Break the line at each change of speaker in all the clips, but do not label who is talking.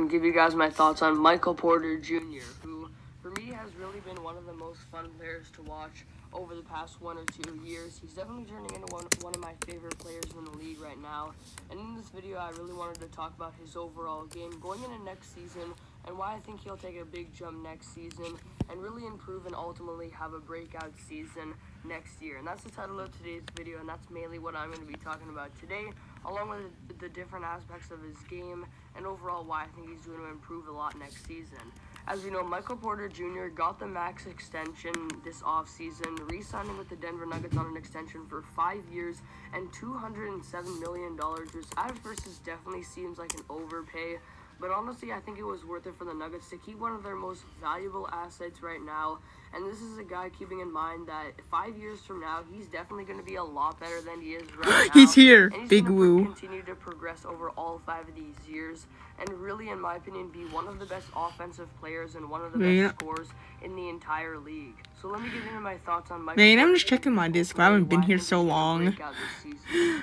and give you guys my thoughts on Michael Porter Jr., who for me has really been one of the most fun players to watch over the past 1 or 2 years. He's definitely turning into one of my favorite players in the league right now. And in this video, I really wanted to talk about his overall game going into next season and why I think he'll take a big jump next season and really improve and ultimately have a breakout season next year. And that's the title of today's video, and that's mainly what I'm going to be talking about today, along with the different aspects of his game and overall why I think he's going to improve a lot next season. As we know, Michael Porter Jr. got the max extension this offseason, re-signing with the Denver Nuggets on an extension for 5 years and $207 million, which at first definitely seems like an overpay. But honestly, I think it was worth it for the Nuggets to keep one of their most valuable assets right now. And this is a guy keeping in mind that 5 years from now, he's definitely going to be a lot better than he is right now.
He's here,
and he's
Big Woo.
Continue to progress over all 5 of these years. And really, in my opinion, be one of the best offensive players and one of the best scorers in the entire league. So let me get into my thoughts on Michael.
Man, I'm just checking my disc. I haven't been here so long.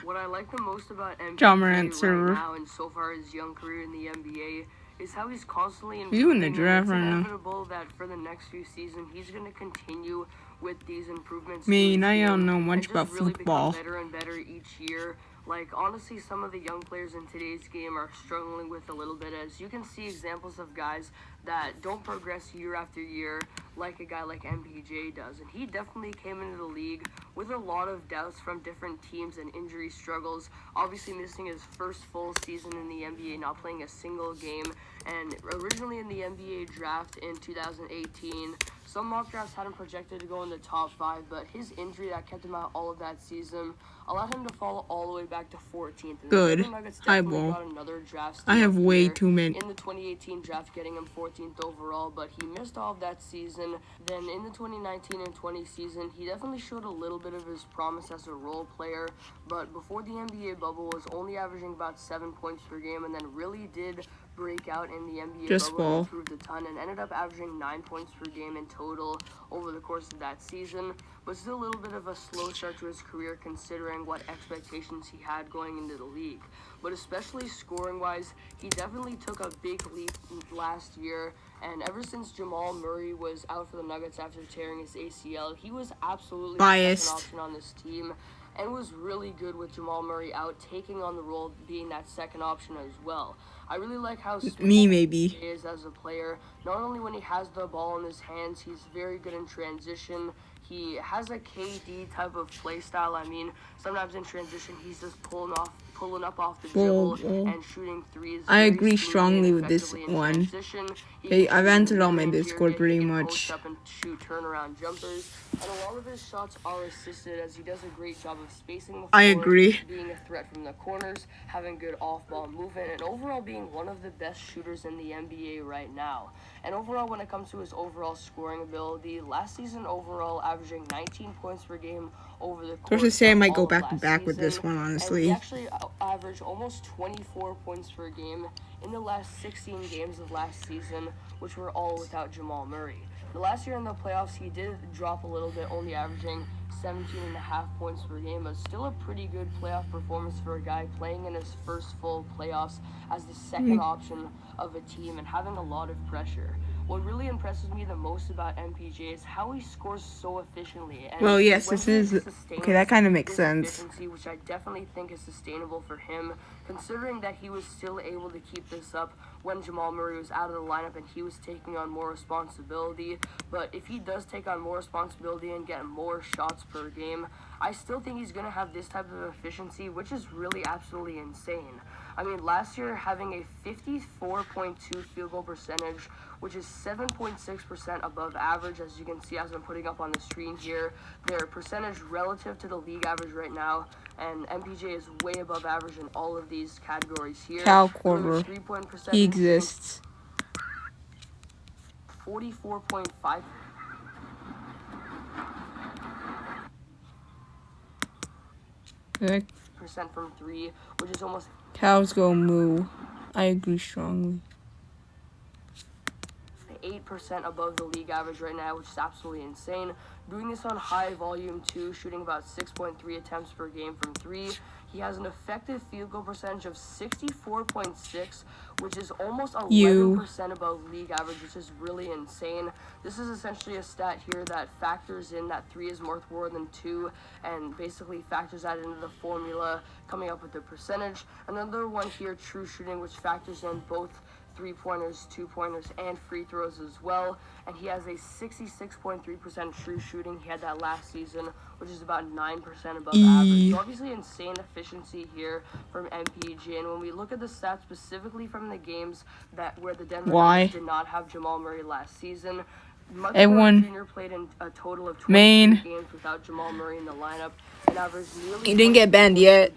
What I like the most about MPJ right now and so far his young career in the NBA is how he's constantly
doing the draft right now.
It's inevitable that for the next few seasons he's going to continue with these improvements.
Man, I don't know much about football.
Better and better each year. Like, honestly, some of the young players in today's game are struggling with a little bit, as you can see examples of guys that don't progress year after year like a guy like MPJ does. And he definitely came into the league with a lot of doubts from different teams and injury struggles, obviously missing his first full season in the NBA, not playing a single game. And originally in the NBA draft in 2018, some mock drafts had him projected to go in the top 5, but his injury that kept him out all of that season allowed him to fall all the way back to 14th. And
good.
Highball. Got another draft
I have way too many.
In the 2018 draft, getting him 14th overall, but he missed all of that season. Then in the 2019 and 20 season, he definitely showed a little bit of his promise as a role player, but before the NBA bubble was only averaging about 7 points per game, and then really did break out in the NBA bubble, improved a ton, and ended up averaging 9 points per game in total over the course of that season. But still a little bit of a slow start to his career considering what expectations he had going into the league. But especially scoring-wise, he definitely took a big leap last year. And ever since Jamal Murray was out for the Nuggets after tearing his ACL, he was absolutely the second option on this team and was really good with Jamal Murray out, taking on the role being that second option as well. I really like how he is as a player. Not only when he has the ball in his hands, he's very good in transition. He has a KD type of play style. I mean, sometimes in transition, he's just pulling up off the dribble and shooting threes.
I agree strongly with this one. Hey, I've answered all my Discord pretty much.
Up and shoot turnaround jumpers, and a lot of his shots are assisted as he does a great job of spacing the floor.
I agree.
Being a threat from the corners, having good off-ball movement, and overall being one of the best shooters in the NBA right now. And overall, when it comes to his overall scoring ability, last season overall averaging 19 points per game over the course
to say I might go
back
with this one, honestly.
And he actually averaged almost 24 points per game in the last 16 games of last season, which were all without Jamal Murray. The last year in the playoffs, he did drop a little bit, only averaging 17.5 points per game, but still a pretty good playoff performance for a guy playing in his first full playoffs as the second option of a team and having a lot of pressure. What really impresses me the most about MPJ is how he scores so efficiently. And
well, yes, this is okay. That kind of makes sense.
Which I definitely think is sustainable for him, considering that he was still able to keep this up when Jamal Murray was out of the lineup and he was taking on more responsibility. But if he does take on more responsibility and get more shots per game, I still think he's going to have this type of efficiency, which is really absolutely insane. I mean, last year having a 54.2 field goal percentage, which is 7.6% above average, as you can see as I'm putting up on the screen here. Their percentage relative to the league average right now, and MPJ is way above average in all of these categories here.
Cal Quarter, he exists.
44.5. Percent from 3, which is almost.
Cows go moo. I agree strongly.
8% above the league average right now, which is absolutely insane. Doing this on high volume too, shooting about 6.3 attempts per game from 3. He has an effective field goal percentage of 64.6, which is almost 11% above league average, which is really insane. This is essentially a stat here that factors in that 3 is worth more than 2 and basically factors that into the formula, coming up with the percentage. Another one here, true shooting, which factors in both 3-pointers, 2-pointers, and free throws as well. And he has a 66.3% true shooting. He had that last season, which is about 9% above average. So obviously insane efficiency here from MPJ. And when we look at the stats specifically from the games where the Denver Nuggets did not have Jamal Murray last season,
everyone
Jr. played in a total of 22 games without Jamal Murray in the lineup and averaged nearly.
You didn't get banned yet.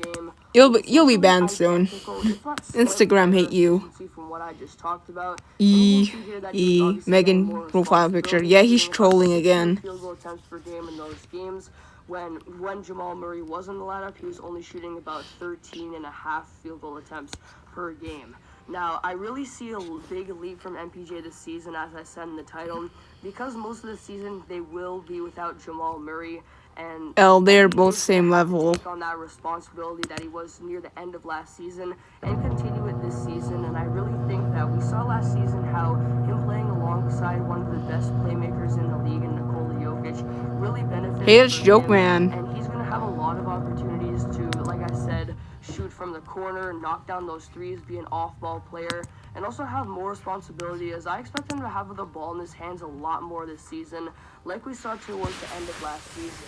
You'll be banned soon. Instagram hate you.
From what I just talked about.
Megan profile picture. Yeah, he's trolling again.
Field goal attempts per game in those games. When Jamal Murray was in the lineup, he was only shooting about 13.5 field goal attempts per game. Now, I really see a big leap from MPJ this season, as I said in the title, because most of the season they will be without Jamal Murray. And
they're both same level.
Take on that responsibility that he was near the end of last season and continue it this season. And I really think that we saw last season how him playing alongside one of the best playmakers in the league, in Nikola Jokic, really benefited.
Hey, it's Joke Man.
And he's going to have a lot of opportunities to, like I said, shoot from the corner, knock down those threes, be an off-ball player, and also have more responsibility, as I expect him to have the ball in his hands a lot more this season, like we saw towards the end of last season.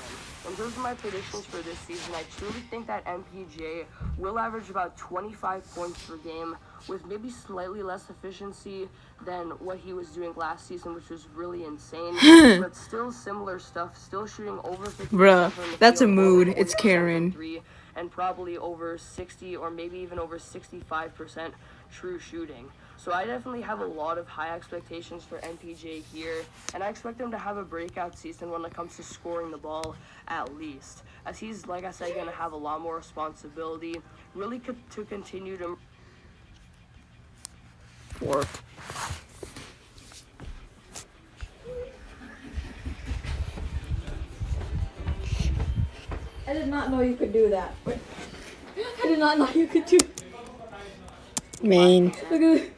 In terms of my predictions for this season, I truly think that MPJ will average about 25 points per game, with maybe slightly less efficiency than what he was doing last season, which was really insane, but still similar stuff, still shooting over 50%.
Bruh, that's a mood. It's Karen.
And probably over 60 or maybe even over 65% true shooting. So I definitely have a lot of high expectations for MPJ here, and I expect him to have a breakout season when it comes to scoring the ball at least, as he's, like I said, going to have a lot more responsibility, really to continue to
work.
I did not know you could do that. I did not know you could do.
Main.
Look at this.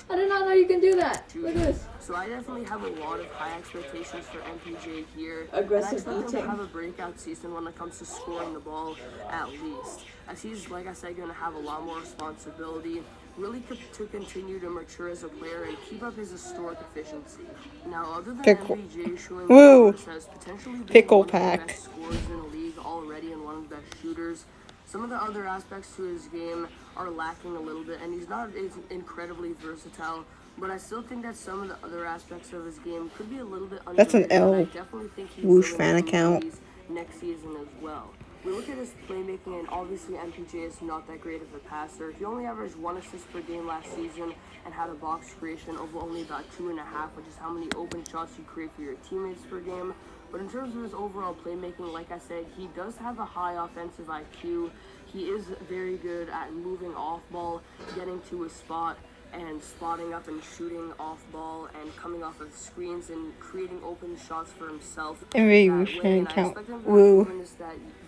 I did not know you can do that. Look at this.
So I definitely have a lot of high expectations for MPJ here.
Aggressive
and I expect him
eating.
to have a breakout season when it comes to scoring the ball at least, as he's, like I said, going to have a lot more responsibility, really to continue to mature as a player and keep up his historic efficiency. Now, other than MPJ showing as potentially being one of the best scorers in the league already and one of the best shooters, some of the other aspects to his game are lacking a little bit, and he's not incredibly versatile, but I still think that some of the other aspects of his game could be a little bit underrated.
That's an L.
I definitely think he's
Whoosh fan account.
Next season as well. We look at his playmaking, and obviously MPJ is not that great of a passer. He only averaged 1 assist per game last season and had a box creation of only about 2.5, which is how many open shots you create for your teammates per game. But in terms of his overall playmaking, like I said, he does have a high offensive IQ. He is very good at moving off ball, getting to a spot, and spotting up and shooting off ball and coming off of screens and creating open shots for himself.
And I expect him to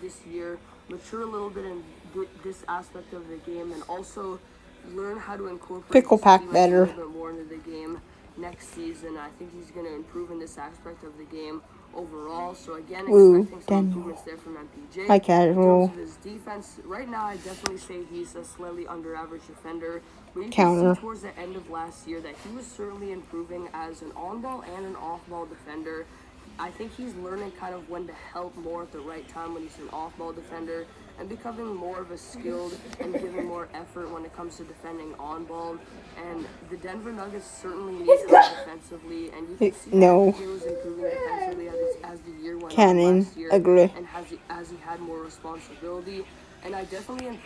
this year, mature a little bit in this aspect of the game, and also learn how to incorporate
Pickle Pack better
a little bit more into the game next season. I think he's going to improve in this aspect of the game overall. So again, expecting some improvements there from MPJ.
Hi, casual.
In terms of his defense, right now I definitely say he's a slightly under-average defender. But you
Counter.
can see towards the end of last year that he was certainly improving as an on-ball and an off-ball defender. I think he's learning kind of when to help more at the right time when he's an off-ball defender, and becoming more of a skilled and giving more effort when it comes to defending on-ball. And the Denver Nuggets certainly need that defensively, and you can see that he was improving defensively as the year went on last year, and as he had more responsibility. And I definitely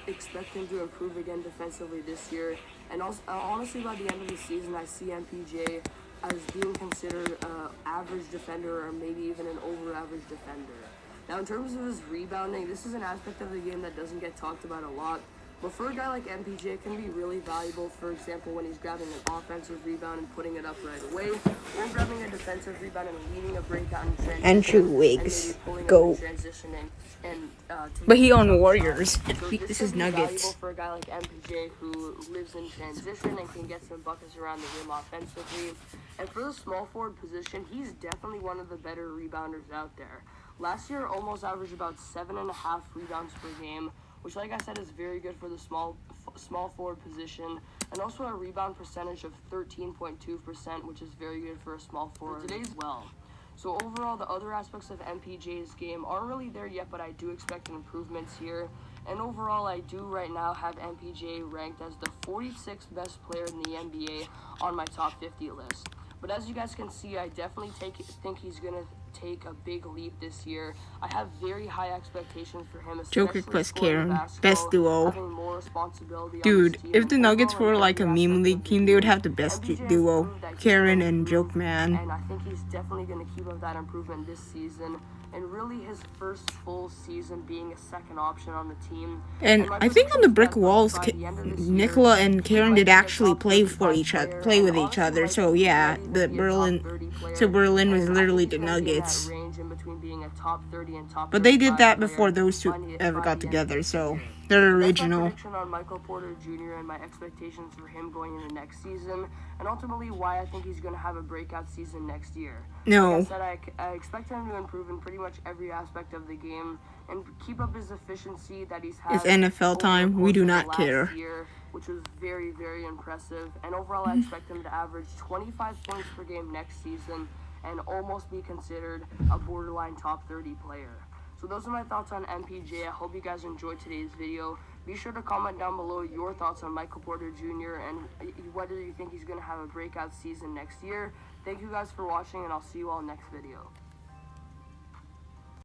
expect him to improve again defensively this year. And also, honestly, by the end of the season, I see MPJ as being considered an average defender or maybe even an over-average defender. Now, in terms of his rebounding, this is an aspect of the game that doesn't get talked about a lot, But for a guy like MPJ, it can be really valuable, for example, when he's grabbing an offensive rebound and putting it up right away, or grabbing a defensive rebound and leading a breakout in transition.
And 2 weeks. Go. But he on Warriors. This is Nuggets.
For a guy like MPJ who lives in transition and can get some buckets around the rim offensively. And for the small forward position, he's definitely one of the better rebounders out there. Last year, almost averaged about 7.5 rebounds per game, which, like I said, is very good for the small forward position, and also a rebound percentage of 13.2%, which is very good for a small forward today as well. So overall, the other aspects of MPJ's game aren't really there yet, but I do expect improvements here. And overall, I do right now have MPJ ranked as the 46th best player in the NBA on my top 50 list. But as you guys can see, I definitely think he's going to take a big leap this year. I have very high expectations for him,
Joker plus Karen, best duo. Dude, if the Nuggets were like a meme league team, they would have the best duo, Karen and Joke Man.
And I think he's definitely going to keep up that improvement this season, and really his first full season being a second option on the team.
And I think on the brick walls, Nikola and Karen did actually play with each other. So yeah, Berlin was literally the Nuggets. But they did that before those two ever got together, so they're original.
That's my prediction on Michael Porter Jr. and my expectations for him going into next season, and ultimately why I think he's going to have a breakout season next year.
No.
Like I said, I expect him to improve in pretty much every aspect of the game and keep up his efficiency that he's had.
It's NFL time. We do not care.
Year, which was very, very impressive. And overall, I expect him to average 25 points per game next season and almost be considered a borderline top 30 player. So those are my thoughts on MPJ. I hope you guys enjoyed today's video. Be sure to comment down below your thoughts on Michael Porter Jr. and whether you think he's going to have a breakout season next year. Thank you guys for watching, and I'll see you all next video.